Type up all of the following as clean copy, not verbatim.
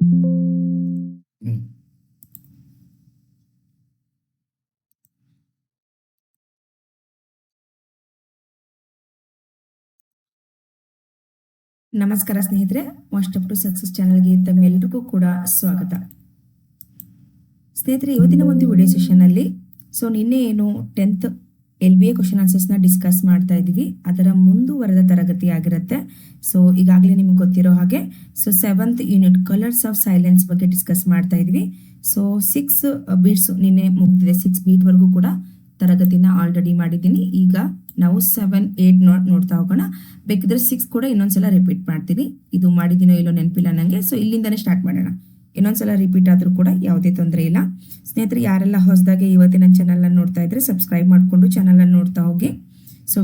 ಹ್ಮ್. ನಮಸ್ಕಾರ ಸ್ನೇಹಿತರೆ, most up to success ಚಾನಲ್ಗೆ ತಮ್ಮೆಲ್ಲರಿಗೂ ಕೂಡ ಸ್ವಾಗತ. ಸ್ನೇಹಿತರೆ, ಇವತ್ತಿನ ಒಂದು ವಿಡಿಯೋ ಸೆಷನ್ನಲ್ಲಿ ನಿನ್ನೆ ಏನು 10th LBA ಕ್ವಶನ್ ಆನ್ಸರ್ಸ್ನ ಡಿಸ್ಕಸ್ ಮಾಡ್ತಾ ಇದ್ದೀವಿ. ಅದರ ಮುಂದುವರೆದ ತರಗತಿ ಆಗಿರುತ್ತೆ. ಈಗಾಗಲೇ ನಿಮ್ಗೆ ಗೊತ್ತಿರೋ ಹಾಗೆ 7th unit colours of silence ಬಗ್ಗೆ ಡಿಸ್ಕಸ್ ಮಾಡ್ತಾ ಇದ್ವಿ. 6 ಬೀಟ್ಸ್ ನಿನ್ನೆ ಮುಗಿದಿದೆ. 6 ಬೀಟ್ವರೆಗೂ ಕೂಡ ತರಗತಿನ ಆಲ್ರೆಡಿ ಮಾಡಿದ್ದೀನಿ. ಈಗ ನಾವು 7, 8 ನೋಡ್ತಾ ಹೋಗೋಣ. ಬೇಕಿದ್ರೆ 6 ಕೂಡ ಇನ್ನೊಂದ್ಸಲ ರಿಪೀಟ್ ಮಾಡ್ತೀನಿ. ಇದು ಮಾಡಿದ್ದೀನೋ ಇಲ್ಲೋ ನೆನಪಿಲ್ಲ ನನಗೆ. ಇಲ್ಲಿಂದಾನೇ ಸ್ಟಾರ್ಟ್ ಮಾಡೋಣ. ಇನ್ನೊಂದ್ಸಲ ರಿಪೀಟ್ ಆದರೂ ಕೂಡ ಯಾವುದೇ ತೊಂದರೆ ಇಲ್ಲ. ಸ್ನೇಹಿತರೆ, ಯಾರೆಲ್ಲ ಹೊಸದಾಗಿ ಇವತ್ತಿನ ಚಾನಲ್ನ ನೋಡ್ತಾ ಇದ್ರೆ ಸಬ್ಸ್ಕ್ರೈಬ್ ಮಾಡಿಕೊಂಡು ಚಾನಲ್ನ ನೋಡ್ತಾ ಹೋಗಿ.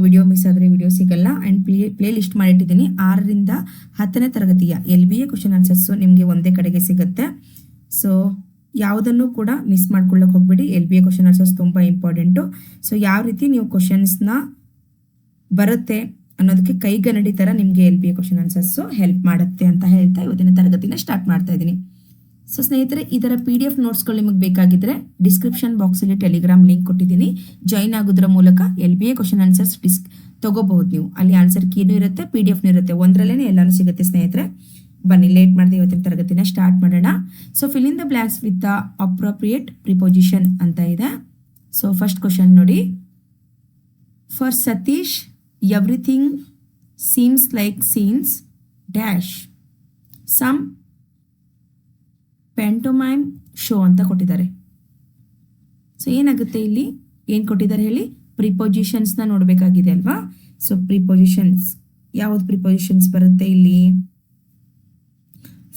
ವಿಡಿಯೋ ಮಿಸ್ ಆದರೆ ವಿಡಿಯೋ ಸಿಗಲ್ಲ. ಆ್ಯಂಡ್ ಪ್ಲೇ ಲಿಸ್ಟ್ ಮಾಡಿಟ್ಟಿದ್ದೀನಿ. 6ರಿಂದ 10ನೇ ತರಗತಿಯ LBA ಕ್ವಶನ್ ಆನ್ಸರ್ಸು ನಿಮಗೆ ಒಂದೇ ಕಡೆಗೆ ಸಿಗುತ್ತೆ. ಯಾವುದನ್ನು ಕೂಡ ಮಿಸ್ ಮಾಡ್ಕೊಳ್ಳೋಕೆ ಹೋಗ್ಬೇಡಿ. LBA ಕ್ವಶನ್ ಆನ್ಸರ್ಸ್ ತುಂಬ ಇಂಪಾರ್ಟೆಂಟು. ಯಾವ ರೀತಿ ನೀವು ಕ್ವಶನ್ಸ್ನ ಬರುತ್ತೆ ಅನ್ನೋದಕ್ಕೆ ಕೈಗನ್ನಡಿ ಥರ ನಿಮಗೆ LBA ಕ್ವಶನ್ ಆನ್ಸರ್ಸು ಹೆಲ್ಪ್ ಮಾಡುತ್ತೆ ಅಂತ ಹೇಳ್ತಾ ಇವತ್ತಿನ ತರಗತಿನ ಸ್ಟಾರ್ಟ್ ಮಾಡ್ತಾ ಇದ್ದೀನಿ. ಸ್ನೇಹಿತರೆ, ಇದರ PDF ನೋಟ್ಸ್ಗಳು ನಿಮಗೆ ಬೇಕಾಗಿದ್ರೆ ಡಿಸ್ಕ್ರಿಪ್ಷನ್ ಬಾಕ್ಸಲ್ಲಿ ಟೆಲಿಗ್ರಾಮ್ ಲಿಂಕ್ ಕೊಟ್ಟಿದ್ದೀನಿ. ಜಾಯಿನ್ ಆಗೋದ್ರ ಮೂಲಕ LBA ಕ್ವಶನ್ ಆನ್ಸರ್ಸ್ ತಗೋಬಹುದು ನೀವು. ಅಲ್ಲಿ ಆನ್ಸರ್ ಕೀನೂ ಇರುತ್ತೆ, PDF ಇರುತ್ತೆ. ಒಂದರಲ್ಲೇ ಎಲ್ಲಾನು ಸಿಗುತ್ತೆ ಸ್ನೇಹಿತರೆ. ಬನ್ನಿ, ಲೇಟ್ ಮಾಡಿದೆ, ಇವತ್ತಿನ ತರಗತಿನ ಸ್ಟಾರ್ಟ್ ಮಾಡೋಣ. Fill in the blanks with the appropriate preposition ಅಂತ ಇದೆ. ಫಸ್ಟ್ ಕ್ವಶನ್ ನೋಡಿ. For Satish everything seems like scenes dash some pantomime show ಅಂತ ಕೊಟ್ಟಿದ್ದಾರೆ. ಏನಾಗುತ್ತೆ ಇಲ್ಲಿ, ಏನು ಕೊಟ್ಟಿದ್ದಾರೆ ಹೇಳಿ? ಪ್ರಿಪೊಸಿಷನ್ಸ್ನ ನೋಡಬೇಕಾಗಿದೆ ಅಲ್ವಾ? ಪ್ರಿಪೊಸಿಷನ್ಸ್ ಯಾವ್ದು ಪ್ರಿಪೊಸಿಷನ್ಸ್ ಬರುತ್ತೆ ಇಲ್ಲಿ?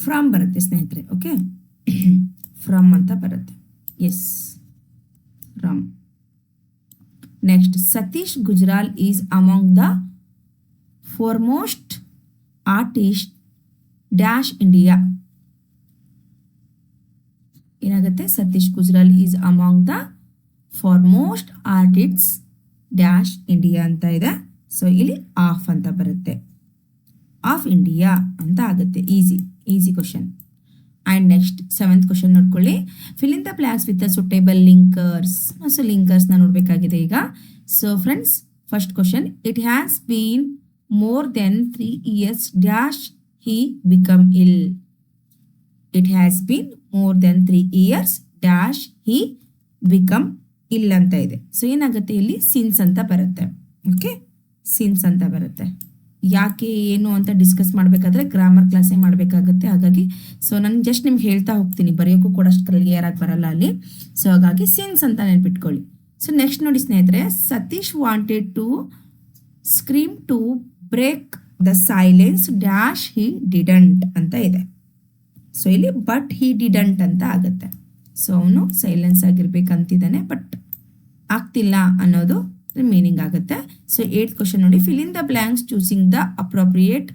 ಫ್ರಮ್ ಬರುತ್ತೆ ಸ್ನೇಹಿತರೆ. ಓಕೆ, ಫ್ರಮ್ ಅಂತ ಬರುತ್ತೆ. Yes, from. Next, Satish Gujral is among the foremost artist dash India. ಏನಾಗುತ್ತೆ? Satish Gujral is among the foremost artists dash India ಅಂತ ಇದೆ. ಇಲ್ಲಿ ಆಫ್ ಅಂತ ಬರುತ್ತೆ. ಆಫ್ ಇಂಡಿಯಾ ಅಂತ ಆಗುತ್ತೆ. Easy question. And next 7th question ನೋಡ್ಕೊಳ್ಳಿ. Fill in the blanks with the suitable linkers. ಲಿಂಕರ್ಸ್ನ ನೋಡಬೇಕಾಗಿದೆ ಈಗ. Friends, first question, it has been more than 3 years dash he become ill. It has been more than 3 years dash he become ill ಅಂತ ಇದೆ. ಏನಾಗುತ್ತೆ ಇಲ್ಲಿ? Since ಅಂತ ಬರುತ್ತೆ. Okay, since ಅಂತ ಬರುತ್ತೆ. ಯಾಕೆ ಏನು ಅಂತ ಡಿಸ್ಕಸ್ ಮಾಡಬೇಕಾದ್ರೆ ಗ್ರಾಮರ್ ಕ್ಲಾಸೇ ಮಾಡಬೇಕಾಗುತ್ತೆ. ಹಾಗಾಗಿ ನಾನು ಜಸ್ಟ್ ನಿಮ್ಗೆ ಹೇಳ್ತಾ ಹೋಗ್ತೀನಿ, ಬರೆಯೋಕ್ಕೂ ಕೂಡ ಅಷ್ಟು ಕ್ಲಿಯರ್ ಆಗಿ ಬರಲ್ಲ ಅಲ್ಲಿ. ಹಾಗಾಗಿ ಸಿನ್ಸ್ ಅಂತ ನೆನ್ಪಿಟ್ಕೊಳ್ಳಿ. ನೆಕ್ಸ್ಟ್ ನೋಡಿ ಸ್ನೇಹಿತರೆ, Satish wanted to scream to break the silence dash he didn't ಅಂತ ಇದೆ. ಇಲ್ಲಿ ಬಟ್ ಹಿ ಡಿಡಂಟ್ ಅಂತ ಆಗುತ್ತೆ. ಅವನು ಸೈಲೆನ್ಸ್ ಆಗಿರ್ಬೇಕಂತಿದ್ದಾನೆ, ಬಟ್ ಆಗ್ತಿಲ್ಲ ಅನ್ನೋದು ಮೀನಿಂಗ್ ಆಗುತ್ತೆ. 8th ಕ್ವಶನ್ ನೋಡಿ. Fill in the blanks choosing the appropriate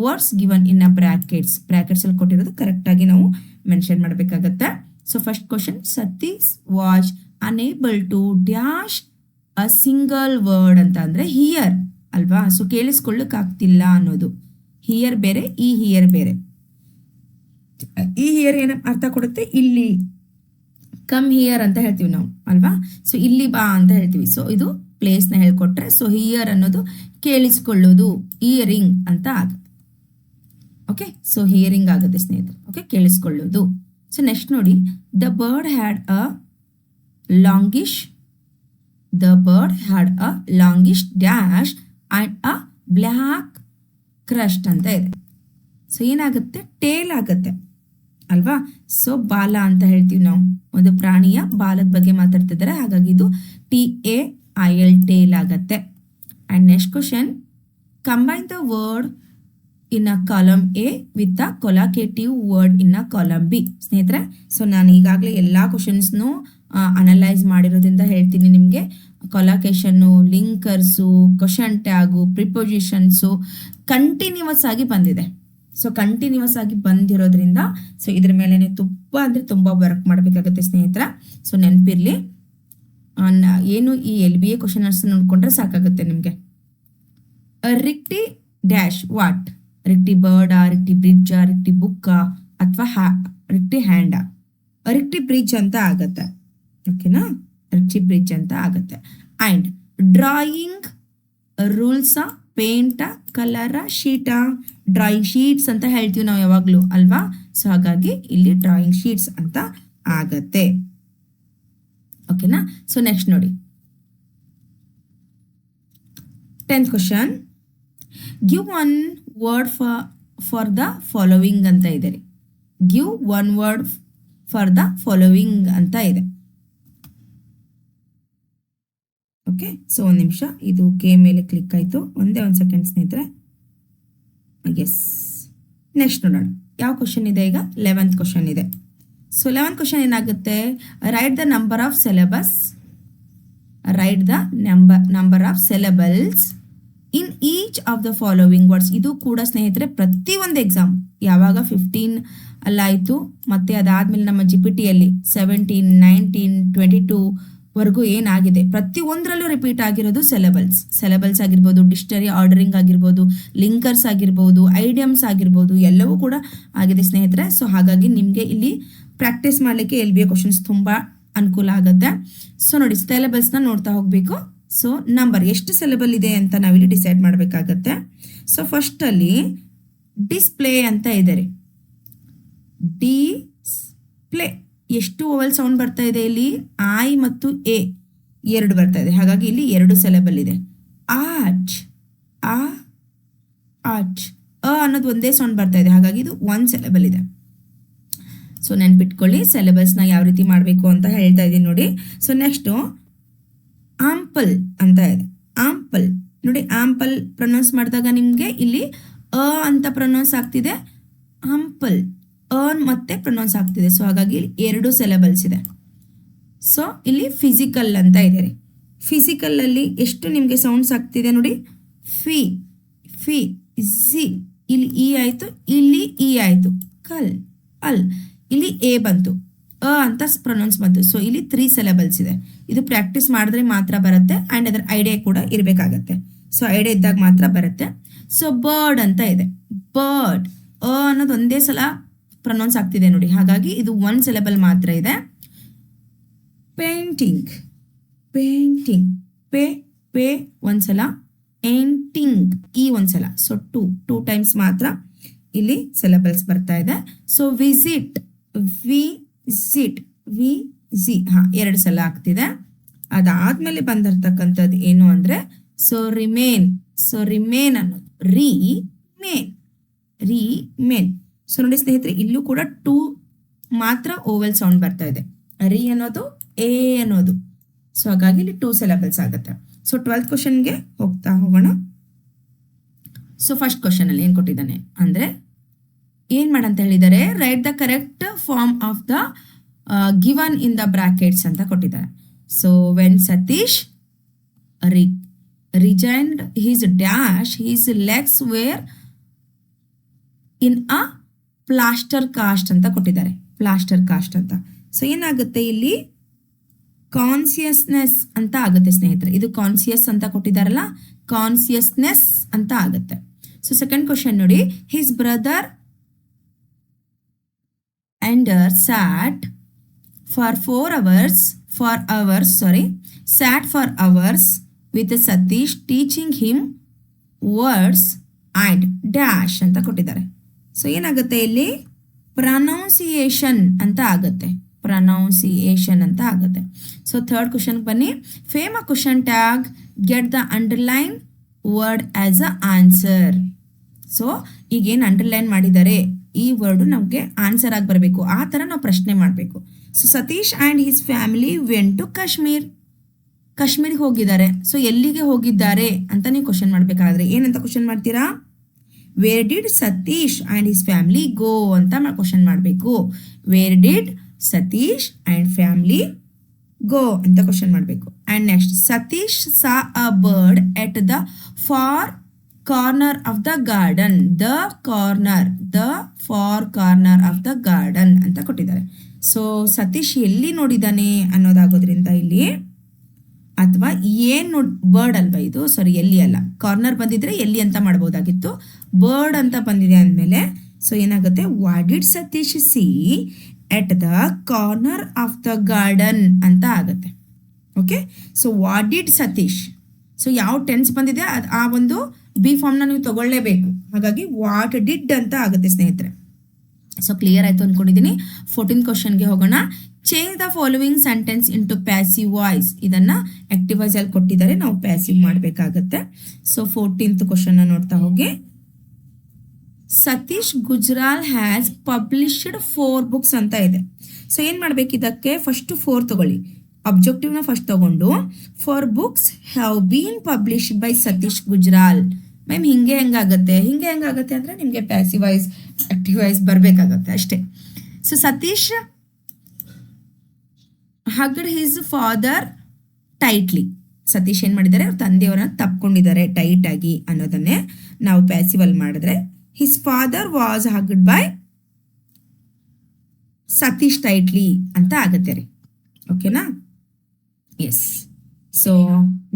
words given in a brackets. Brackets ಅಲ್ಲಿ ಕೊಟ್ಟಿರೋದು ಕರೆಕ್ಟ್ ಆಗಿ ನಾವು ಮೆನ್ಷನ್ ಮಾಡಬೇಕಾಗತ್ತೆ. First question, Satish was unable to dash a single word ಅಂತ ಅಂದ್ರೆ ಹಿಯರ್ ಅಲ್ವಾ? ಕೇಳಿಸ್ಕೊಳ್ಳಕ್ ಆಗ್ತಿಲ್ಲ ಅನ್ನೋದು. ಹಿಯರ್ ಬೇರೆ, ಈ ಹಿಯರ್ ಬೇರೆ. ಈ ಹಿಯರ್ ಏನ ಅರ್ಥ ಕೊಡುತ್ತೆ? ಇಲ್ಲಿ ಕಮ್ ಹಿಯರ್ ಅಂತ ಹೇಳ್ತೀವಿ ನಾವು ಅಲ್ವಾ? ಇಲ್ಲಿ ಬಾ ಅಂತ ಹೇಳ್ತೀವಿ. ಇದು ಪ್ಲೇಸ್ನ ಹೇಳ್ಕೊಟ್ರೆ, ಹಿಯರ್ ಅನ್ನೋದು ಕೇಳಿಸ್ಕೊಳ್ಳೋದು, ಇಯರಿಂಗ್ ಅಂತ ಆಗುತ್ತೆ. ಓಕೆ, ಹಿಯರಿಂಗ್ ಆಗುತ್ತೆ ಸ್ನೇಹಿತರೆ. ಓಕೆ, ಕೇಳಿಸ್ಕೊಳ್ಳೋದು. ನೆಕ್ಸ್ಟ್ ನೋಡಿ, the bird had a longish dash and a black crust ಅಂತ ಇದೆ. ಏನಾಗುತ್ತೆ? ಟೇಲ್ ಆಗುತ್ತೆ ಅಲ್ವಾ? ಬಾಲ ಅಂತ ಹೇಳ್ತೀವಿ ನಾವು. ಒಂದು ಪ್ರಾಣಿಯ ಬಾಲದ ಬಗ್ಗೆ ಮಾತಾಡ್ತಿದ್ದಾರೆ, ಹಾಗಾಗಿ ಇದು TAIL ಟೇಲ್ ಆಗತ್ತೆ. And next question, combine the word in a column A with the ಕೊಲಾಕೇಟಿವ್ word in a column B. ಸ್ನೇಹಿತರೆ, ನಾನು ಈಗಾಗಲೇ ಎಲ್ಲ ಕ್ವಶನ್ಸ್ನು ಅನಲೈಸ್ ಮಾಡಿರೋದ್ರಿಂದ ಹೇಳ್ತೀನಿ ನಿಮಗೆ. ಕೊಲಾಕೇಶನ್ನು, ಲಿಂಕರ್ಸು, ಕ್ವಶನ್ ಟ್ಯಾಗು, ಪ್ರಿಪೊಸಿಷನ್ಸು ಕಂಟಿನ್ಯೂಸ್ ಆಗಿ ಬಂದಿದೆ. ಕಂಟಿನ್ಯೂಸ್ ಆಗಿ ಬಂದಿರೋದ್ರಿಂದ ಇದ್ರ ಮೇಲೆ ತುಂಬ ವರ್ಕ್ ಮಾಡಬೇಕಾಗುತ್ತೆ ಸ್ನೇಹಿತರೆ. ನೆನಪಿರ್ಲಿ, ಏನು ಈ LBA ಕ್ವಶನ್ ಆನ್ಸರ್ ನೋಡ್ಕೊಂಡ್ರೆ ಸಾಕಾಗುತ್ತೆ ನಿಮಗೆ. ರಿಕ್ಟಿ ಡ್ಯಾಶ್ ವಾಟ್? ರಿಕ್ಟಿ ಬರ್ಡಾ, ರಿಕ್ಟಿ ಬ್ರಿಡ್ಜಾ, ರಿಕ್ಟಿ ಬುಕ್ಕಾ ಅಥವಾ ರಿಕ್ಟಿ ಹ್ಯಾಂಡ, ರಿಕ್ಟಿ ಬ್ರಿಡ್ಜ್ ಅಂತ ಆಗತ್ತೆ. ಓಕೆನಾ, ರಿಕ್ಟಿ ಬ್ರಿಡ್ಜ್ ಅಂತ ಆಗತ್ತೆ. And drawing rules, paint, colour, sheet. Drawing sheets ಅಂತ ಹೇಳ್ತೀವಿ ನಾವು ಯಾವಾಗಲೂ ಅಲ್ವಾ. ಸೊ ಹಾಗಾಗಿ ಇಲ್ಲಿ ಡ್ರಾಯಿಂಗ್ ಶೀಟ್ಸ್ ಅಂತ ಆಗತ್ತೆ. ಓಕೆನಾ. ಸೊ ನೆಕ್ಸ್ಟ್ ನೋಡಿ 10th question. Give one word for the following ಅಂತ ಇದೆ ರೀ. Give one word for the following ಅಂತ ಇದೆ. ಓಕೆ, ಸೊ ಒಂದು ನಿಮಿಷ, ಇದು ಕೆ ಮೇಲೆ ಕ್ಲಿಕ್ ಆಯಿತು. ಒಂದೇ ಒಂದು ಸೆಕೆಂಡ್ ಸ್ನೇಹಿತರೆ. ಎಸ್, ನೆಕ್ಸ್ಟ್ ನೋಡೋಣ ಯಾವ ಕ್ವಶನ್ ಇದೆ ಈಗ. 11th ಕ್ವಶನ್ ಇದೆ. ಸೊ 11th ಕ್ವಶನ್ ಏನಾಗುತ್ತೆ, right the number of syllabus, right the number of syllables in each of the following words. ಇದು ಕೂಡ ಸ್ನೇಹಿತರೆ ಪ್ರತಿಯೊಂದು ಎಕ್ಸಾಮ್ ಯಾವಾಗ 15 ಅಲ್ಲಾಯಿತು, ಮತ್ತು ಅದಾದಮೇಲೆ ನಮ್ಮ GPTಯಲ್ಲಿ 17, 19, 22 ವರೆಗೂ ಏನಾಗಿದೆ ಪ್ರತಿಯೊಂದರಲ್ಲೂ ರಿಪೀಟ್ ಆಗಿರೋದು ಸೆಲೆಬಲ್ಸ್ ಆಗಿರ್ಬೋದು, ಡಿಕ್ಷನರಿ ಆರ್ಡರಿಂಗ್ ಆಗಿರ್ಬೋದು, ಲಿಂಕರ್ಸ್ ಆಗಿರ್ಬೋದು, ಐಡಿಯಮ್ಸ್ ಆಗಿರ್ಬೋದು, ಎಲ್ಲವೂ ಕೂಡ ಆಗಿದೆ ಸ್ನೇಹಿತರೆ. ಸೊ ಹಾಗಾಗಿ ನಿಮಗೆ ಇಲ್ಲಿ ಪ್ರಾಕ್ಟೀಸ್ ಮಾಡಲಿಕ್ಕೆ LBA ಕ್ವಶನ್ಸ್ ತುಂಬ ಅನುಕೂಲ ಆಗುತ್ತೆ. ಸೊ ನೋಡಿ, ಸಿಲೆಬಲ್ಸ್ನ ನೋಡ್ತಾ ಹೋಗಬೇಕು. ಸೊ ನಂಬರ್ ಎಷ್ಟು ಸಿಲೆಬಲ್ ಇದೆ ಅಂತ ನಾವಿಲ್ಲಿ ಡಿಸೈಡ್ ಮಾಡಬೇಕಾಗತ್ತೆ. ಸೊ ಫಸ್ಟಲ್ಲಿ ಡಿಸ್ಪ್ಲೇ ಅಂತ ಇದೆ ರೀ. ಡಿಸ್ಪ್ಲೇ ಎಷ್ಟು ಓವಲ್ ಸೌಂಡ್ ಬರ್ತಾ ಇದೆ ಇಲ್ಲಿ, ಐ ಮತ್ತು ಎ ಎರಡು ಬರ್ತಾ ಇದೆ. ಹಾಗಾಗಿ ಇಲ್ಲಿ 2 ಸಿಲೆಬಲ್ ಇದೆ. ಆಚ್, ಆಚ್, ಅನ್ನೋದು ಒಂದೇ ಸೌಂಡ್ ಬರ್ತಾ ಇದೆ. ಹಾಗಾಗಿ ಇದು 1 ಸಿಲೆಬಲ್ ಇದೆ. ಸೊ ನೆನ್ಪಿಟ್ಕೊಳ್ಳಿ, ಸಿಲೆಬಲ್ಸ್ನ ಯಾವ ರೀತಿ ಮಾಡಬೇಕು ಅಂತ ಹೇಳ್ತಾ ಇದ್ದೀನಿ ನೋಡಿ. ಸೊ ನೆಕ್ಸ್ಟು ಆಂಪಲ್ ಅಂತ ಇದೆ. ಆಂಪಲ್ ನೋಡಿ, ಆಂಪಲ್ ಪ್ರೊನೌನ್ಸ್ ಮಾಡಿದಾಗ ನಿಮಗೆ ಇಲ್ಲಿ ಅಂತ ಪ್ರೊನೌನ್ಸ್ ಆಗ್ತಿದೆ, ಆಂಪಲ್ ಮತ್ತೆ ಪ್ರೊನೌನ್ಸ್ ಆಗ್ತಿದೆ. ಸೊ ಹಾಗಾಗಿ 2 ಸಿಲೆಬಲ್ಸ್ ಇದೆ. ಸೊ ಇಲ್ಲಿ ಫಿಸಿಕಲ್ ಅಂತ ಇದೆ ರೀ. ಫಿಸಿಕಲಲ್ಲಿ ಎಷ್ಟು ನಿಮಗೆ ಸೌಂಡ್ಸ್ ಆಗ್ತಿದೆ ನೋಡಿ, ಫಿ, ಫಿ, ಝಿ, ಇಲ್ಲಿ ಇ ಆಯಿತು, ಇಲ್ಲಿ ಇ ಆಯಿತು, ಕಲ್, ಅಲ್, ಇಲ್ಲಿ ಎ ಬಂತು, ಅಂತ ಪ್ರೊನೌನ್ಸ್ ಬಂತು. ಸೊ ಇಲ್ಲಿ 3 ಸಿಲೆಬಲ್ಸ್ ಇದೆ. ಇದು ಪ್ರಾಕ್ಟೀಸ್ ಮಾಡಿದ್ರೆ ಮಾತ್ರ ಬರುತ್ತೆ. ಆ್ಯಂಡ್ ಅದರ ಐಡಿಯಾ ಕೂಡ ಇರಬೇಕಾಗತ್ತೆ. ಸೊ ಐಡಿಯಾ ಇದ್ದಾಗ ಮಾತ್ರ ಬರುತ್ತೆ. ಸೊ ಬರ್ಡ್ ಅಂತ ಇದೆ. ಬರ್ಡ್ ಅನ್ನೋದು ಒಂದೇ ಸಲ ಪ್ರೊನೌನ್ಸ್ ಆಗ್ತಿದೆ ನೋಡಿ. ಹಾಗಾಗಿ ಇದು 1 ಸಿಲೆಬಲ್ ಮಾತ್ರ ಇದೆ. ಪೇಂಟಿಂಗ್, ಪೇಂಟಿಂಗ್, ಪೇ ಒಂದ್ಸಲ, ಏಂಟಿಂಗ್ ಈ ಒಂದ್ಸಲ. ಸೊ ಟೂ ಟೈಮ್ಸ್ ಮಾತ್ರ ಇಲ್ಲಿ ಸಿಲೆಬಲ್ಸ್ ಬರ್ತಾ ಇದೆ. ಸೊ ವಿಸಿಟ್, ವಿಸಿಟ್, ವಿ-ಝಿ 2 ಸಲ ಆಗ್ತಿದೆ. ಅದಾದ್ಮೇಲೆ ಬಂದಿರ್ತಕ್ಕಂಥದ್ದು ಏನು ಅಂದರೆ ಸೊ ರಿಮೇನ್. ಸೊ ರಿಮೇನ್ ಅನ್ನೋದು ರಿಮೇನ್. ಸೊ ನೋಡಿ ಸ್ನೇಹಿತರೆ, ಇಲ್ಲೂ ಕೂಡ 2 ಮಾತ್ರ ಓವೆಲ್ ಸೌಂಡ್ ಬರ್ತಾ ಇದೆ, ರಿ ಅನ್ನೋದು, ಎ ಅನ್ನೋದು. ಸೊ ಹಾಗಾಗಿ ಇಲ್ಲಿ 2 ಸಿಲೆಬಲ್ಸ್ ಆಗುತ್ತೆ. ಸೊ 12th ಕ್ವಶನ್ಗೆ ಹೋಗ್ತಾ ಹೋಗೋಣ. ಸೊ ಫಸ್ಟ್ ಕ್ವಶನ್ ಅಲ್ಲಿ ಏನು ಕೊಟ್ಟಿದ್ದಾನೆ ಅಂದರೆ ಏನು ಮಾಡಂತ ಹೇಳಿದ್ದಾರೆ, write the correct form of the given in the brackets ಅಂತ ಕೊಟ್ಟಿದ್ದಾರೆ. So when Satish resigned his dash, his legs were in a plaster cast ಅಂತ ಕೊಟ್ಟಿದ್ದಾರೆ. ಪ್ಲಾಸ್ಟರ್ ಕಾಸ್ಟ್ ಅಂತ. ಸೊ ಏನಾಗುತ್ತೆ ಇಲ್ಲಿ ಕಾನ್ಸಿಯಸ್ನೆಸ್ ಅಂತ ಆಗುತ್ತೆ ಸ್ನೇಹಿತರೆ. ಇದು ಕಾನ್ಸಿಯಸ್ ಅಂತ ಕೊಟ್ಟಿದ್ದಾರಲ್ಲ, ಕಾನ್ಸಿಯಸ್ನೆಸ್ ಅಂತ ಆಗುತ್ತೆ. ಸೊ ಸೆಕೆಂಡ್ ಕ್ವಶನ್ ನೋಡಿ, his brother ಎಂಡರ್ sat for hours with Satish teaching him words and dash ಅಂತ ಕೊಟ್ಟಿದ್ದಾರೆ. ಸೊ ಏನಾಗುತ್ತೆ ಇಲ್ಲಿ ಪ್ರೊನೌನ್ಸಿಯೇಷನ್ ಅಂತ ಆಗುತ್ತೆ. ಪ್ರೊನೌನ್ಸಿಯೇಷನ್ ಅಂತ ಆಗುತ್ತೆ. ಸೊ ಥರ್ಡ್ ಕ್ವಶನ್ ಬನ್ನಿ. Fame a question tag, get the underline word as a answer. So ಈಗೇನು ಅಂಡರ್ಲೈನ್ ಮಾಡಿದ್ದಾರೆ ಈ ವರ್ಡು ನಮಗೆ ಆನ್ಸರ್ ಆಗಿ ಬರಬೇಕು. ಆ ಥರ ನಾವು ಪ್ರಶ್ನೆ ಮಾಡಬೇಕು. So Satish and his family went to ಕಾಶ್ಮೀರ್ಗೆ ಹೋಗಿದ್ದಾರೆ. ಸೊ ಎಲ್ಲಿಗೆ ಹೋಗಿದ್ದಾರೆ ಅಂತ ನೀವು ಕ್ವಶನ್ ಮಾಡಬೇಕಾದ್ರೆ ಏನಂತ ಕ್ವಶನ್ ಮಾಡ್ತೀರಾ, where did Satish and his family go ಅಂತ ಕ್ವಶನ್ ಮಾಡಬೇಕು. Where did Satish and family go ಅಂತ ಕ್ವಶನ್ ಮಾಡಬೇಕು. And next, Satish saw a bird at the far corner of the garden. Far corner of the garden ಅಂತ ಕೊಟ್ಟಿದ್ದಾರೆ. So Satish ಎಲ್ಲಿ ನೋಡಿದ್ದಾನೆ ಅನ್ನೋದಾಗೋದ್ರಿಂದ ಇಲ್ಲಿ, ಅಥವಾ ಏನು ಬರ್ಡ್ ಅಲ್ವಾ ಇದು, ಸಾರಿ ಎಲ್ಲಿ ಅಲ್ಲ, ಕಾರ್ನರ್ ಬಂದಿದ್ರೆ ಎಲ್ಲಿ ಅಂತ ಮಾಡ್ಬೋದಾಗಿತ್ತು. ಬರ್ಡ್ ಅಂತ ಬಂದಿದೆ ಅಂದಮೇಲೆ ಸೊ ಏನಾಗುತ್ತೆ, what did Satish C at the corner of the garden ಅಂತ ಆಗುತ್ತೆ. Okay, so what did Satish, so ಯಾವ ಟೆನ್ಸ್ ಬಂದಿದೆ ಆ ಒಂದು ಬಿ ಫಾರ್ಮ್ನ ನೀವು ತಗೊಳ್ಳೇಬೇಕು. ಹಾಗಾಗಿ ವಾಟ್ ಡಿಡ್ ಅಂತ ಆಗುತ್ತೆ ಸ್ನೇಹಿತರೆ. ಸೊ ಕ್ಲಿಯರ್ ಆಯಿತು ಅಂದ್ಕೊಂಡಿದ್ದೀನಿ. 14th ಕ್ವಶನ್ಗೆ ಹೋಗೋಣ. Change the following sentence into passive voice. ಇದನ್ನು ಆಕ್ಟಿವ್ ವಾಯ್ಸ್ ಅಲ್ಲಿ ಕೊಟ್ಟಿದ್ದಾರೆ, ನಾವು ಪ್ಯಾಸಿವ್ ಮಾಡಬೇಕಾಗತ್ತೆ. ಸೊ 14th ಕ್ವಶನ್ನ ನೋಡ್ತಾ ಹೋಗಿ. Satish Gujral has published 4 books ಅಂತ ಇದೆ. ಸೊ ಏನು ಮಾಡಬೇಕು, ಇದಕ್ಕೆ ಫಸ್ಟ್ 4 ತಗೊಳ್ಳಿ. ಅಬ್ಜೆಕ್ಟಿವ್ನ ಫಸ್ಟ್ ತಗೊಂಡು 4 books have been published by Satish Gujral. Ma'am ಹೆಂಗಾಗುತ್ತೆ ಅಂದರೆ ನಿಮಗೆ ಪ್ಯಾಸಿವ್ ವಾಯ್ಸ್ ಆಕ್ಟಿವ್ ವಾಯ್ಸ್ ಬರಬೇಕಾಗತ್ತೆ ಅಷ್ಟೇ. So Satish hugged his father tightly. Satish ಏನು ಮಾಡಿದ್ದಾರೆ, ಅವ್ರ ತಂದೆಯವರನ್ನ ತಪ್ಕೊಂಡಿದ್ದಾರೆ ಟೈಟ್ ಆಗಿ ಅನ್ನೋದನ್ನೇ ನಾವು ಪ್ಯಾಸಿವ್ ಅಲ್ಲಿ ಮಾಡಿದ್ರೆ, his father was hugged by Satish tightly ಅಂತ ಆಗುತ್ತೆ ರೀ. ಓಕೆನಾ? ಎಸ್. ಸೊ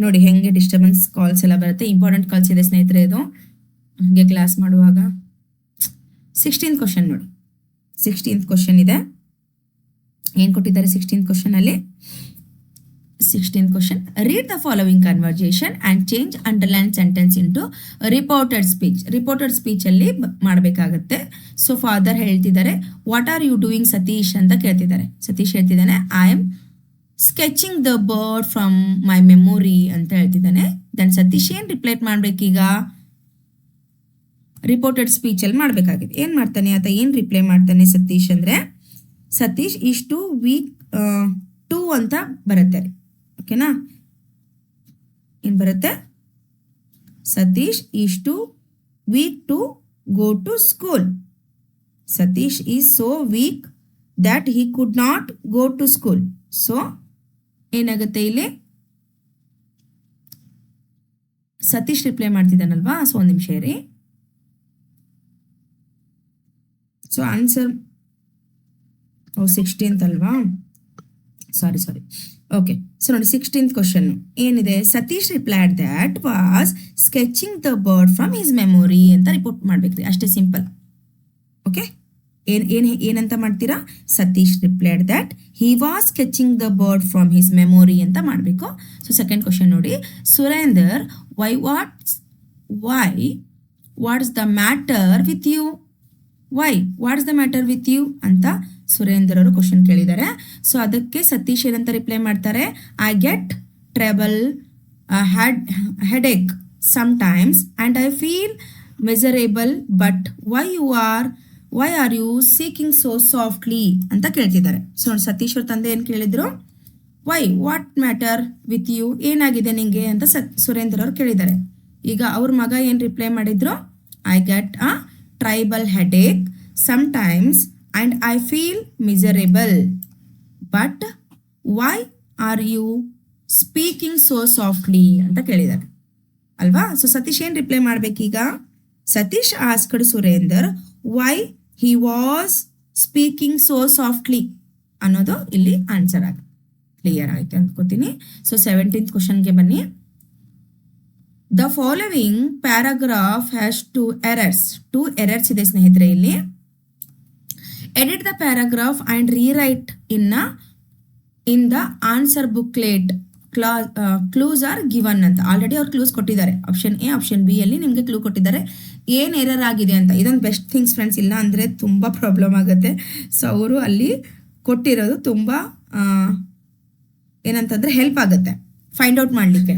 ನೋಡಿ ಹೆಂಗೆ ಡಿಸ್ಟರ್ಬೆನ್ಸ್ ಕಾಲ್ಸ್ ಎಲ್ಲ ಬರುತ್ತೆ. ಇಂಪಾರ್ಟೆಂಟ್ ಕಾಲ್ಸ್ ಇದೆ ಸ್ನೇಹಿತರೆ ಇದು ಹಾಗೆ ಕ್ಲಾಸ್ ಮಾಡುವಾಗ. 16th ಕ್ವಶನ್ ನೋಡಿ. 16th ಕ್ವಶನ್ ಇದೆ. ಏನು ಕೊಟ್ಟಿದ್ದಾರೆ 16th ಕ್ವಶನ್ ಅಲ್ಲಿ? 16th question, read the following conversation and change underline sentence into reported speech. Reported ಸ್ಪೀಚಲ್ಲಿ ಮಾಡಬೇಕಾಗತ್ತೆ. ಸೊ ಫಾದರ್ ಹೇಳ್ತಿದ್ದಾರೆ, what are you doing Satish ಅಂತ ಕೇಳ್ತಿದ್ದಾರೆ. ಸತೀಶ್ ಹೇಳ್ತಿದ್ದಾನೆ, I am sketching the bird from my memory ಅಂತ ಹೇಳ್ತಿದ್ದಾನೆ. ದೆನ್ ಸತೀಶ್ ಏನು ರಿಪ್ಲೈಟ್ ಮಾಡಬೇಕೀಗ? ರಿಪೋರ್ಟೆಡ್ ಸ್ಪೀಚಲ್ಲಿ ಮಾಡಬೇಕಾಗಿದೆ. ಏನು ಮಾಡ್ತಾನೆ ಆತ, ಏನು ರಿಪ್ಲೈ ಮಾಡ್ತಾನೆ ಸತೀಶ್ ಅಂದರೆ, Satish is too weak to ಅಂತ ಬರುತ್ತೆ ರೀ. ಓಕೆನಾ? ಏನು ಬರುತ್ತೆ? Satish is too weak to go to school. Satish is so weak that he could not go to school. So ಏನಾಗುತ್ತೆ ಇಲ್ಲಿ, ಸತೀಶ್ ರಿಪ್ಲೈ ಮಾಡ್ತಿದ್ದಾನಲ್ವಾ. ಸೊ 1 ನಿಮಿಷ ರೀ. ಸೊ ಆನ್ಸರ್ 16th ಅಲ್ವಾ, ಸಾರಿ. ಓಕೆ, ಸೊ ನೋಡಿ 16th ಕ್ವಶನ್ ಏನಿದೆ, Satish replied that was sketching the bird from his memory ಅಂತ report ಮಾಡ್ಬೇಕ್ರಿ. ಅಷ್ಟೇ ಸಿಂಪಲ್. ಓಕೆ, ಏನಂತ ಮಾಡ್ತೀರಾ? Satish replied that he was sketching the bird from his memory ಅಂತ ಮಾಡಬೇಕು. ಸೊ 2nd ಕ್ವಶನ್ ನೋಡಿ, Surender what's the matter with you? What's the matter with you ಅಂತ ಸುರೇಂದರ್ ಅವರು ಕ್ವಶನ್ ಕೇಳಿದ್ದಾರೆ. ಸೊ ಅದಕ್ಕೆ ಸತೀಶ್ ಏನಂತ ರಿಪ್ಲೈ ಮಾಡ್ತಾರೆ, I get trouble headache sometimes and I feel miserable but why are you seeking so softly ಅಂತ ಕೇಳ್ತಿದ್ದಾರೆ. So ನೋಡಿ ಸತೀಶ್ ಅವ್ರ ತಂದೆ ಏನು ಕೇಳಿದ್ರು, ವಾಟ್ ಮ್ಯಾಟರ್ ವಿತ್ ಯು, ಏನಾಗಿದೆ ನಿಂಗೆ ಅಂತ ಸುರೇಂದರ್ ಅವ್ರು ಕೇಳಿದ್ದಾರೆ. ಈಗ ಅವ್ರ ಮಗ ಏನು ರಿಪ್ಲೈ ಮಾಡಿದ್ರು, I get a tribal headache sometimes and I feel miserable but why are you speaking so softly ಅಂತ ಕೇಳಿದ್ದಾರೆ ಅಲ್ವಾ. ಸೊ ಸತೀಶ್ ಏನು ರಿಪ್ಲೈ ಮಾಡಬೇಕೀಗ? Satish asked Surender why he was speaking so softly ಅನ್ನೋದು ಇಲ್ಲಿ ಆನ್ಸರ್ ಆಗುತ್ತೆ. ಕ್ಲಿಯರ್ ಆಯ್ತು ಅಂದ್ಕೋತೀನಿ. ಸೊ 17th ಕ್ವಶನ್ಗೆ ಬನ್ನಿ. The following paragraph has 2 errors ಇದೆ ಸ್ನೇಹಿತರೆ ಇಲ್ಲಿ. Edit the paragraph and rewrite in the answer booklet. Clues are given ಅಂತ ಆಲ್ರೆಡಿ ಅವ್ರು ಕ್ಲೂಸ್ ಕೊಟ್ಟಿದ್ದಾರೆ. ಆಪ್ಷನ್ ಎ ಆಪ್ಷನ್ ಬಿ ಅಲ್ಲಿ ನಿಮಗೆ ಕ್ಲೂ ಕೊಟ್ಟಿದ್ದಾರೆ ಏನು ಎರರ್ ಆಗಿದೆ ಅಂತ. ಇದೊಂದು ಬೆಸ್ಟ್ ಥಿಂಗ್ಸ್ ಫ್ರೆಂಡ್ಸ್, ಇಲ್ಲ ಅಂದರೆ ತುಂಬ ಪ್ರಾಬ್ಲಮ್ ಆಗುತ್ತೆ. ಸೊ ಅವರು ಅಲ್ಲಿ ಕೊಟ್ಟಿರೋದು ತುಂಬ ಏನಂತಂದರೆ ಹೆಲ್ಪ್ ಆಗುತ್ತೆ ಫೈಂಡ್ ಔಟ್ ಮಾಡಲಿಕ್ಕೆ.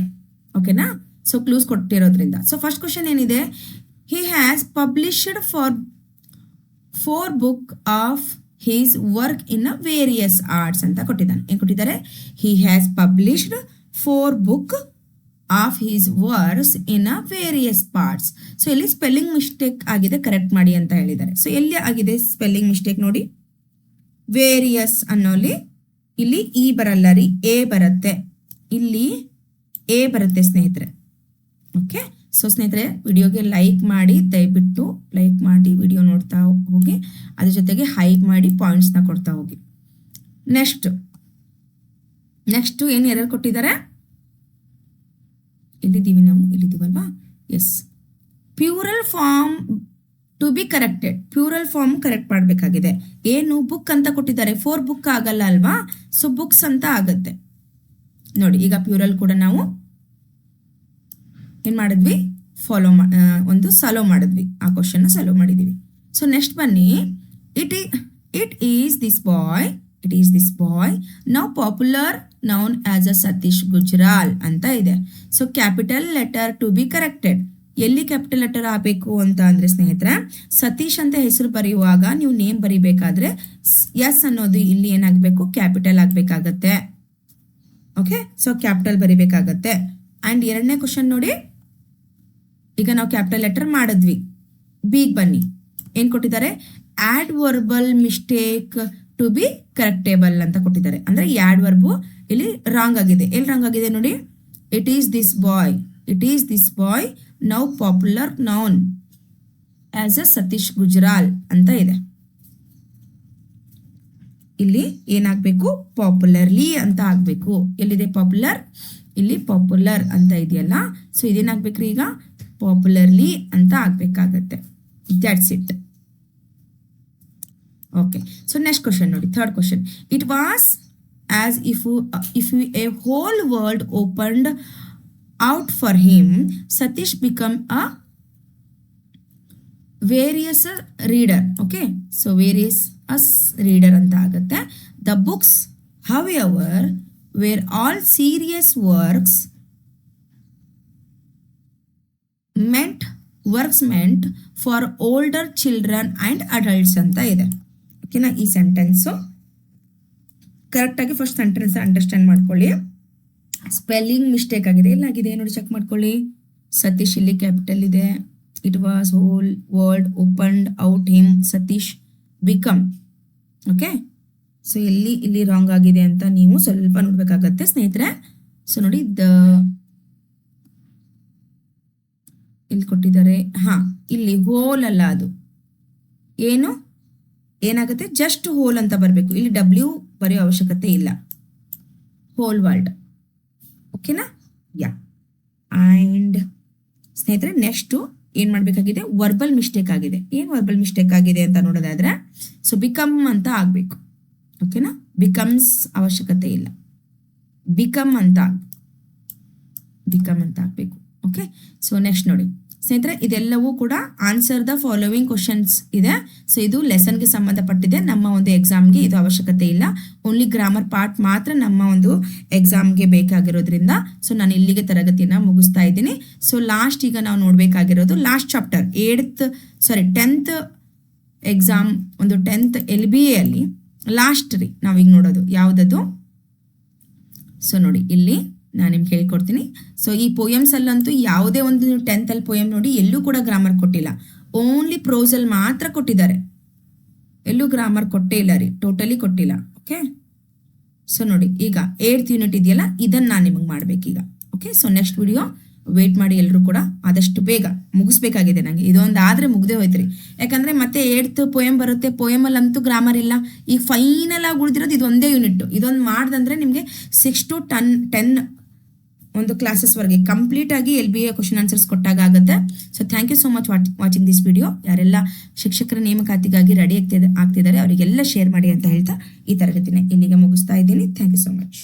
ಓಕೆನಾ? ಸೊ ಕ್ಲೂಸ್ ಕೊಟ್ಟಿರೋದ್ರಿಂದ. ಸೊ ಫಸ್ಟ್ ಕ್ವಶನ್ ಏನಿದೆ, he has published for 4 books of his work in various arts ಅಂತ ಕೊಟ್ಟಿದ್ದಾನೆ. ಏನು ಕೊಟ್ಟಿದ್ದಾರೆ? He has published 4 books of his works in various parts. So ಇಲ್ಲಿ ಸ್ಪೆಲ್ಲಿಂಗ್ ಮಿಸ್ಟೇಕ್ ಆಗಿದೆ, ಕರೆಕ್ಟ್ ಮಾಡಿ ಅಂತ ಹೇಳಿದ್ದಾರೆ. ಸೊ ಎಲ್ಲಿ ಆಗಿದೆ ಸ್ಪೆಲ್ಲಿಂಗ್ ಮಿಸ್ಟೇಕ್ ನೋಡಿ, ವೇರಿಯಸ್ ಅನ್ನೋಲ್ಲಿ ಇಲ್ಲಿ ಇ ಬರಲ್ಲ ರೀ, ಎ ಬರುತ್ತೆ. ಇಲ್ಲಿ ಎ ಬರುತ್ತೆ ಸ್ನೇಹಿತರೆ. ಓಕೆ, ಸೊ ಸ್ನೇಹಿತರೆ ವಿಡಿಯೋಗೆ ಲೈಕ್ ಮಾಡಿ, ದಯವಿಟ್ಟು ಲೈಕ್ ಮಾಡಿ ವಿಡಿಯೋ ನೋಡ್ತಾ ಹೋಗಿ, ಅದ್ರ ಜೊತೆಗೆ ಹೈಕ್ ಮಾಡಿ ಪಾಯಿಂಟ್ಸ್ನ ಕೊಡ್ತಾ ಹೋಗಿ. ನೆಕ್ಸ್ಟ್ ಏನು ಎರರ್ ಕೊಟ್ಟಿದ್ದಾರೆ, ಇಲ್ಲಿದ್ದೀವಲ್ವಾ? Yes, plural form to be corrected plural form correct ಮಾಡಬೇಕಾಗಿದೆ. ಏನು ಬುಕ್ ಅಂತ ಕೊಟ್ಟಿದ್ದಾರೆ, 4 ಬುಕ್ ಆಗಲ್ಲ ಅಲ್ವಾ, ಸೊ ಬುಕ್ಸ್ ಅಂತ ಆಗುತ್ತೆ ನೋಡಿ. ಈಗ ಪ್ಯೂರಲ್ ಕೂಡ ನಾವು ಏನು ಮಾಡಿದ್ವಿ, ಒಂದು ಸಾಲ್ವ್ ಮಾಡಿದ್ವಿ, ಆ ಕ್ವಶನ್ನ ಸಾಲ್ವ್ ಮಾಡಿದ್ದೀವಿ. ಸೊ ನೆಕ್ಸ್ಟ್ ಬನ್ನಿ, it is this boy now popular noun as a Satish Gujral ಅಂತ ಇದೆ. So capital letter to be corrected. ಎಲ್ಲಿ ಕ್ಯಾಪಿಟಲ್ ಲೆಟರ್ ಆಗಬೇಕು ಅಂತ ಅಂದರೆ ಸ್ನೇಹಿತರೆ, ಸತೀಶ್ ಅಂತ ಹೆಸರು ಬರೆಯುವಾಗ ನೀವು ನೇಮ್ ಬರಿಬೇಕಾದ್ರೆ ಎಸ್ ಅನ್ನೋದು ಇಲ್ಲಿ ಏನಾಗಬೇಕು, ಕ್ಯಾಪಿಟಲ್ ಆಗಬೇಕಾಗತ್ತೆ. ಓಕೆ, ಸೊ ಕ್ಯಾಪಿಟಲ್ ಬರಿಬೇಕಾಗತ್ತೆ. ಆ್ಯಂಡ್ ಎರಡನೇ ಕ್ವಶನ್ ನೋಡಿ, ಈಗ ನಾವು ಕ್ಯಾಪಿಟಲ್ ಲೆಟರ್ ಮಾಡಿದ್ವಿ. ಬಿಗ್ ಬನ್ನಿ, ಏನು ಕೊಟ್ಟಿದ್ದಾರೆ, adverbial mistake to be correctable ಅಂತ ಕೊಟ್ಟಿದ್ದಾರೆ. ಅಂದರೆ ಆಡ್ ವರ್ಬು ಇಲ್ಲಿ ರಾಂಗ್ ಆಗಿದೆ. ಎಲ್ಲಿ ರಾಂಗ್ ಆಗಿದೆ ನೋಡಿ, it is this boy now popular noun as a Satish Gujral ಅಂತ ಇದೆ. ಇಲ್ಲಿ ಏನಾಗಬೇಕು, ಪಾಪ್ಯುಲರ್ಲಿ ಅಂತ ಆಗಬೇಕು. ಎಲ್ಲಿದೆ ಪಾಪ್ಯುಲರ್, ಇಲ್ಲಿ ಪಾಪ್ಯುಲರ್ ಅಂತ ಇದೆಯಲ್ಲ, ಸೊ ಇದೇನಾಗಬೇಕ್ರಿ, ಈಗ ಪಾಪ್ಯುಲರ್ಲಿ ಅಂತ ಆಗಬೇಕಾಗತ್ತೆ. That's it. Okay, so next question ನೋಡಿ, third question. It was as if a whole world opened out for him, Satish become a various reader. Okay, so various as reader ಅಂತ ಆಗುತ್ತೆ. The books however were all serious works meant for older children and adults ಅಂತ ಇದೆ. ಓಕೆನಾ, ಈ sentence ಕರೆಕ್ಟಾಗಿ first sentence understand ಮಾಡ್ಕೊಳ್ಳಿ. Spelling mistake ಆಗಿದೆ, ಎಲ್ಲಾಗಿದೆ ನೋಡಿ, ಚೆಕ್ ಮಾಡ್ಕೊಳ್ಳಿ. ಸತೀಶ್ ಇಲ್ಲಿ ಕ್ಯಾಪಿಟಲ್ ಇದೆ. It was hole world opened out him, Satish become. Okay, so ಇಲ್ಲಿ ರಾಂಗ್ ಆಗಿದೆ ಅಂತ ನೀವು ಸ್ವಲ್ಪ ನೋಡ್ಬೇಕಾಗತ್ತೆ ಸ್ನೇಹಿತರೆ. ಸೊ ನೋಡಿ, ಇಲ್ಲಿ ಕೊಟ್ಟಿದ್ದಾರೆ, ಇಲ್ಲಿ ಹೋಲ್ ಅಲ್ಲ, ಅದು ಏನಾಗುತ್ತೆ, ಜಸ್ಟ್ ಹೋಲ್ ಅಂತ ಬರಬೇಕು. ಇಲ್ಲಿ ಡಬ್ಲ್ಯೂ ಬರೆಯೋ ಅವಶ್ಯಕತೆ ಇಲ್ಲ, ಹೋಲ್ ವರ್ಲ್ಡ್. ಓಕೆನಾ, ಯಾ. ಆ್ಯಂಡ್ ಸ್ನೇಹಿತರೆ, ನೆಕ್ಸ್ಟು ಏನು ಮಾಡಬೇಕಾಗಿದೆ, ವರ್ಬಲ್ ಮಿಸ್ಟೇಕ್ ಆಗಿದೆ. ಏನು ವರ್ಬಲ್ ಮಿಸ್ಟೇಕ್ ಆಗಿದೆ ಅಂತ ನೋಡೋದಾದ್ರೆ, ಸೊ ಬಿಕಮ್ ಅಂತ ಆಗಬೇಕು. ಓಕೆನಾ, ಬಿಕಮ್ಸ್ ಅವಶ್ಯಕತೆ ಇಲ್ಲ, ಬಿಕಮ್ ಅಂತ ಆಗಬೇಕು. ಓಕೆ, ಸೊ ನೆಕ್ಸ್ಟ್ ನೋಡಿ ಸ್ನೇಹಿತರೆ, ಇದೆಲ್ಲವೂ ಕೂಡ ಆನ್ಸರ್ ದ ಫಾಲೋವಿಂಗ್ ಕ್ವಶನ್ಸ್ ಇದೆ. ಸೊ ಇದು ಲೆಸನ್ಗೆ ಸಂಬಂಧಪಟ್ಟಿದೆ, ನಮ್ಮ ಒಂದು ಎಕ್ಸಾಮ್ಗೆ ಇದು ಅವಶ್ಯಕತೆ ಇಲ್ಲ. ಓನ್ಲಿ ಗ್ರಾಮರ್ ಪಾರ್ಟ್ ಮಾತ್ರ ನಮ್ಮ ಒಂದು ಎಕ್ಸಾಮ್ಗೆ ಬೇಕಾಗಿರೋದ್ರಿಂದ ಸೊ ನಾನು ಇಲ್ಲಿಗೆ ತರಗತಿನ ಮುಗಿಸ್ತಾ ಇದ್ದೀನಿ. ಸೊ ಲಾಸ್ಟ್ ಈಗ ನಾವು ನೋಡಬೇಕಾಗಿರೋದು ಲಾಸ್ಟ್ ಚಾಪ್ಟರ್ 10th ಎಕ್ಸಾಮ್, ಒಂದು 10th LBA ಅಲ್ಲಿ ಲಾಸ್ಟ್ ರೀ ನಾವೀಗ ನೋಡೋದು ಯಾವುದದು. ಸೊ ನೋಡಿ, ಇಲ್ಲಿ ನಾನು ನಿಮ್ಗೆ ಹೇಳ್ಕೊಡ್ತೀನಿ. ಸೊ ಈ ಪೋಯಮ್ಸ್ ಅಲ್ಲಂತೂ ಯಾವುದೇ ಒಂದು 10th ಪೋಯಮ್ ನೋಡಿ ಎಲ್ಲೂ ಕೂಡ ಗ್ರಾಮರ್ ಕೊಟ್ಟಿಲ್ಲ, ಓನ್ಲಿ ಪ್ರೋಸಲ್ಲಿ ಮಾತ್ರ ಕೊಟ್ಟಿದ್ದಾರೆ. ಎಲ್ಲೂ ಗ್ರಾಮರ್ ಕೊಟ್ಟೇ ಇಲ್ಲ ರೀ, ಟೋಟಲಿ ಕೊಟ್ಟಿಲ್ಲ. ಓಕೆ, ಸೊ ನೋಡಿ, ಈಗ 8th ಯೂನಿಟ್ ಇದೆಯಲ್ಲ, ಇದನ್ನು ನಾನು ನಿಮಗೆ ಮಾಡಬೇಕೀಗ. Okay, so next video wait ಮಾಡಿ, ಎಲ್ಲರೂ ಕೂಡ ಆದಷ್ಟು ಬೇಗ ಮುಗಿಸ್ಬೇಕಾಗಿದೆ ನನಗೆ. ಇದೊಂದು ಆದರೆ ಮುಗ್ದೇ ಹೋಯ್ತು ರೀ, ಯಾಕಂದರೆ ಮತ್ತೆ 8th ಪೋಯಮ್ ಬರುತ್ತೆ. ಪೋಯಮಲ್ಲಂತೂ ಗ್ರಾಮರ್ ಇಲ್ಲ. ಈಗ ಫೈನಲ್ ಆಗಿ ಉಳಿದಿರೋದು ಇದೊಂದೇ ಯೂನಿಟ್. ಇದೊಂದು ಮಾಡ್ದಂದ್ರೆ ನಿಮಗೆ 6 to 10 ಒಂದು ಕ್ಲಾಸಸ್ವರೆಗೆ ಕಂಪ್ಲೀಟ್ ಆಗಿ LBA ಕ್ವಶನ್ ಆನ್ಸರ್ಸ್ ಕೊಟ್ಟಾಗ ಆಗುತ್ತೆ. So thank you so much watching this video. ಯಾರೆಲ್ಲ ಶಿಕ್ಷಕರ ನೇಮಕಾತಿಗಾಗಿ ರೆಡಿ ಆಗ್ತಿದ್ದಾರೆ ಅವರಿಗೆಲ್ಲ ಶೇರ್ ಮಾಡಿ ಅಂತ ಹೇಳ್ತಾ ಈ ತರಗತಿನ ಇಲ್ಲಿಗೆ ಮುಗಿಸ್ತಾ ಇದ್ದೀನಿ. Thank you so much.